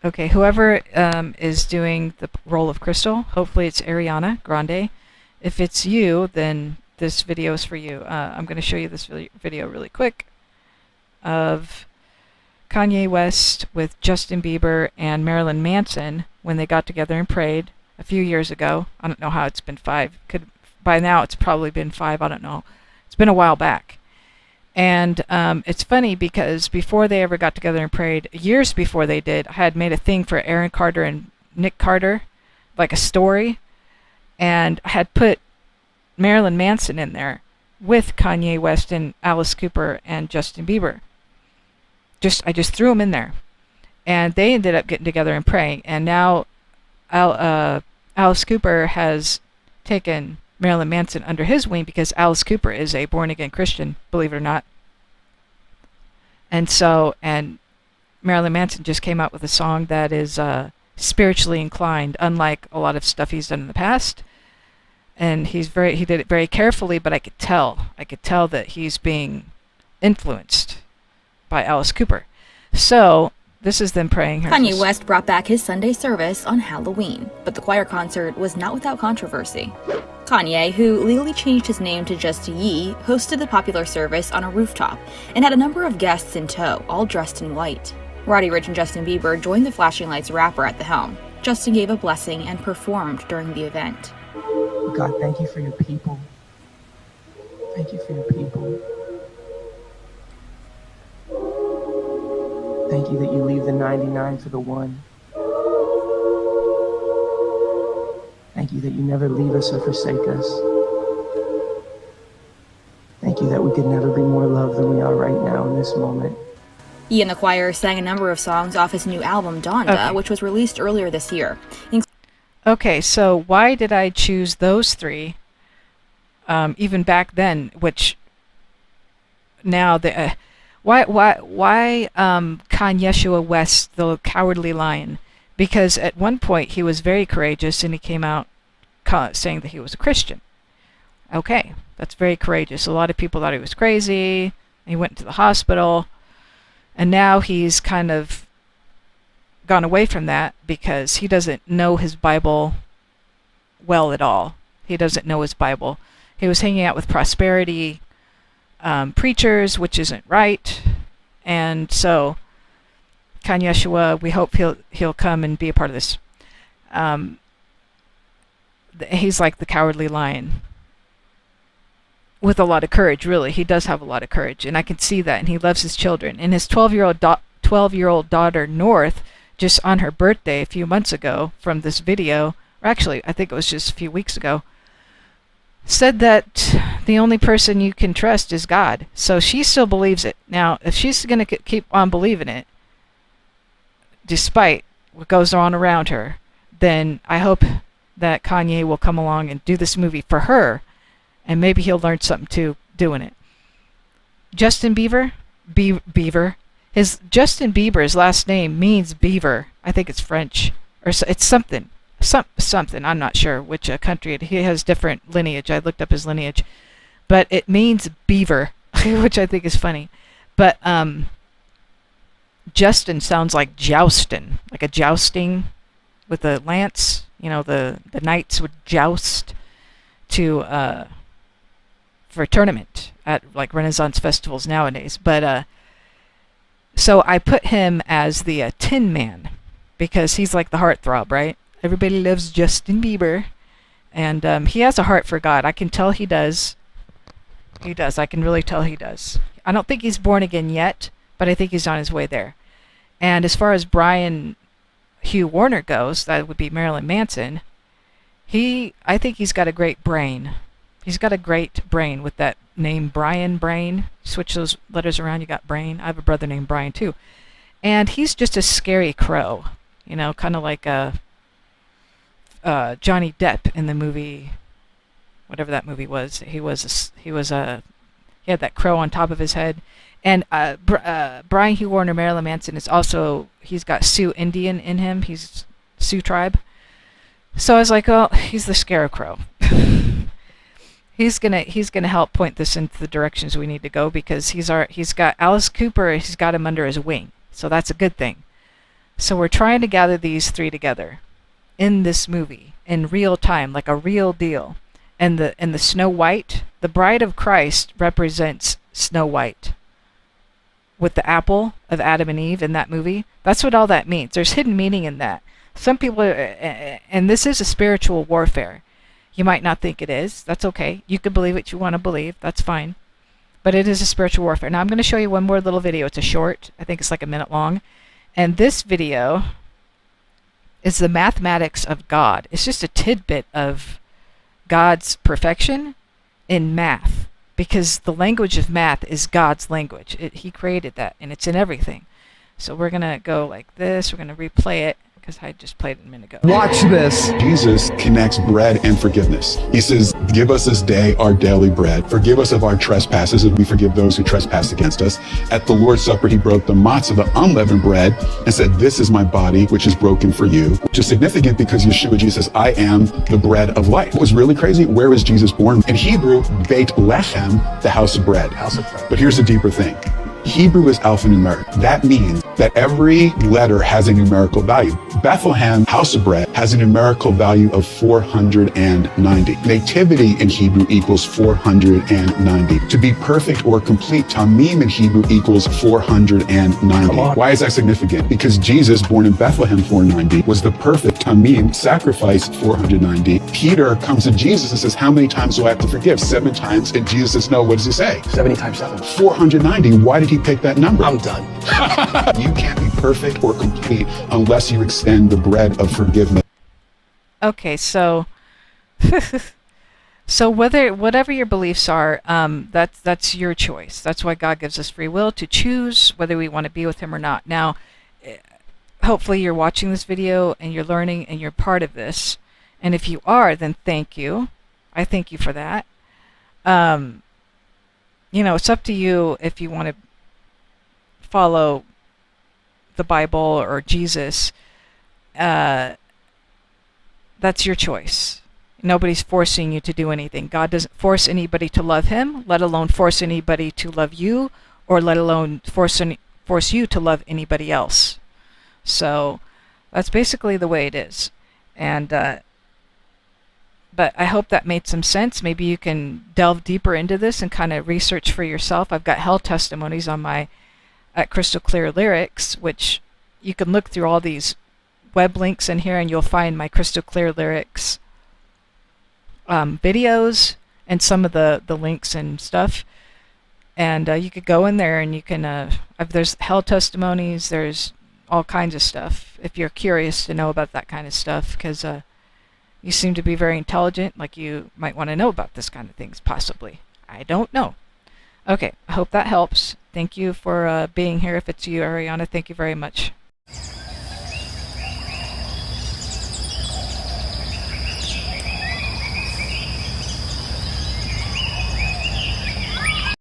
Okay, whoever is doing the role of Crystal, hopefully it's Ariana Grande. If it's you, then this video is for you. I'm going to show you this video really quick of Kanye West with Justin Bieber and Marilyn Manson when they got together and prayed a few years ago. I don't know how it's been 5. By now it's probably been 5. I don't know. It's been a while back. And it's funny because before they ever got together and prayed, years before they did, I had made a thing for Aaron Carter and Nick Carter, like a story, and I had put Marilyn Manson in there with Kanye West and Alice Cooper and Justin Bieber. I just threw them in there, and they ended up getting together and praying. And now Alice Cooper has taken Marilyn Manson under his wing because Alice Cooper is a born-again Christian, believe it or not. And Marilyn Manson just came out with a song that is spiritually inclined, unlike a lot of stuff he's done in the past. And he did it very carefully, but I could tell that he's being influenced by Alice Cooper. So this is them praying. Kanye West brought back his Sunday service on Halloween, but the choir concert was not without controversy. Kanye, who legally changed his name to just Yee, hosted the popular service on a rooftop and had a number of guests in tow, all dressed in white. Roddy Ricch and Justin Bieber joined the Flashing Lights rapper at the helm. Justin gave a blessing and performed during the event. God, thank you for your people. Thank you for your people. Thank you that you leave the 99 for the one. Thank you that you never leave us or forsake us. Thank you that we could never be more loved than we are right now in this moment. He and the choir sang a number of songs off his new album, Donda, which was released earlier this year. Okay, so why did I choose those 3, even back then, which now the... Why Kanye West, the Cowardly Lion? Because at one point he was very courageous and he came out saying that he was a Christian. Okay, that's very courageous. A lot of people thought he was crazy. He went to the hospital. And now he's kind of gone away from that because he doesn't know his Bible well at all. He doesn't know his Bible. He was hanging out with prosperity preachers, which isn't right. And so Kanye, we hope he'll come and be a part of this. He's like the Cowardly Lion with a lot of courage. Really, he does have a lot of courage, and I can see that. And he loves his children. And his 12-year-old daughter North, just on her birthday a few months ago, from this video, or actually I think it was just a few weeks ago, said that the only person you can trust is God. So she still believes it. Now, if she's going to keep on believing it, despite what goes on around her, then I hope that Kanye will come along and do this movie for her, and maybe he'll learn something too doing it. Justin Bieber, Justin Bieber's last name means beaver. I think it's French, or it's something. Something, I'm not sure which country. He has different lineage. I looked up his lineage, but it means beaver, which I think is funny. But Justin sounds like joustin', like a jousting with a lance. You know, the knights would joust to for a tournament at like Renaissance festivals nowadays. But so I put him as the Tin Man because he's like the heartthrob, right? Everybody loves Justin Bieber, and he has a heart for God. I can tell he does. He does. I can really tell he does. I don't think he's born again yet, but I think he's on his way there. And as far as Brian Hugh Warner goes, that would be Marilyn Manson. I think he's got a great brain. He's got a great brain with that name, Brian Brain. Switch those letters around, you got Brain. I have a brother named Brian too. And he's just a scary crow, you know, kind of like a Johnny Depp in the movie, whatever that movie was. He had that crow on top of his head. And Brian Hugh Warner, Marilyn Manson is also, he's got Sioux Indian in him. He's Sioux tribe. So I was like, oh, he's the scarecrow. He's gonna help point this into the directions we need to go because he's got Alice Cooper. He's got him under his wing, so that's a good thing. So we're trying to gather these three together in this movie in real time, like a real deal. And the Snow White, the bride of Christ, represents Snow White with the apple of Adam and Eve in that movie. That's what all that means. There's hidden meaning in that. Some people, and this is a spiritual warfare. You might not think it is. That's okay. You can believe what you want to believe. That's fine. But it is a spiritual warfare. Now I'm going to show you one more little video. It's a short. I think it's like a minute long. And this video is the mathematics of God. It's just a tidbit of God's perfection in math, because the language of math is God's language. He created that, and it's in everything. So we're going to go like this. We're going to replay it, because I just played it a minute ago. Watch this. Jesus connects bread and forgiveness. He says, give us this day our daily bread. Forgive us of our trespasses as we forgive those who trespass against us. At the Lord's Supper, he broke the matzah, the unleavened bread, and said, this is my body, which is broken for you. Which is significant because Yeshua, Jesus, I am the bread of life. What was really crazy? Where was Jesus born? In Hebrew, Beit Lechem, the house of bread. House of bread. But here's the deeper thing. Hebrew is alphanumeric. That means that every letter has a numerical value. Bethlehem, house of bread, has a numerical value of 490. Nativity in Hebrew equals 490. To be perfect or complete, tamim in Hebrew equals 490. Why is that significant? Because Jesus, born in Bethlehem 490, was the perfect tamim, sacrifice 490. Peter comes to Jesus and says, how many times do I have to forgive? 7 times. And Jesus says, no, what does he say? 70 times 7. 490. Why did he pick that number? I'm done. You can't be perfect or complete unless you extend the bread of forgiveness. Okay, so so whatever your beliefs are, that's your choice. That's why God gives us free will to choose whether we want to be with him or not. Now, hopefully you're watching this video and you're learning and you're part of this. And if you are, then thank you. I thank you for that. It's up to you if you want to follow the Bible or Jesus. That's your choice. Nobody's forcing you to do anything. God doesn't force anybody to love him, let alone force anybody to love you, or let alone force you to love anybody else. So that's basically the way it is. And but I hope that made some sense. Maybe you can delve deeper into this and kind of research for yourself. I've got hell testimonies on my at Crystal Clear Lyrics, which you can look through all these web links in here and you'll find my Crystal Clear Lyrics videos and some of the links and stuff. And you could go in there and you can, there's hell testimonies, there's all kinds of stuff if you're curious to know about that kind of stuff, because you seem to be very intelligent, like you might want to know about this kind of things, possibly. I don't know. Okay, I hope that helps. Thank you for being here. If it's you, Ariana, thank you very much.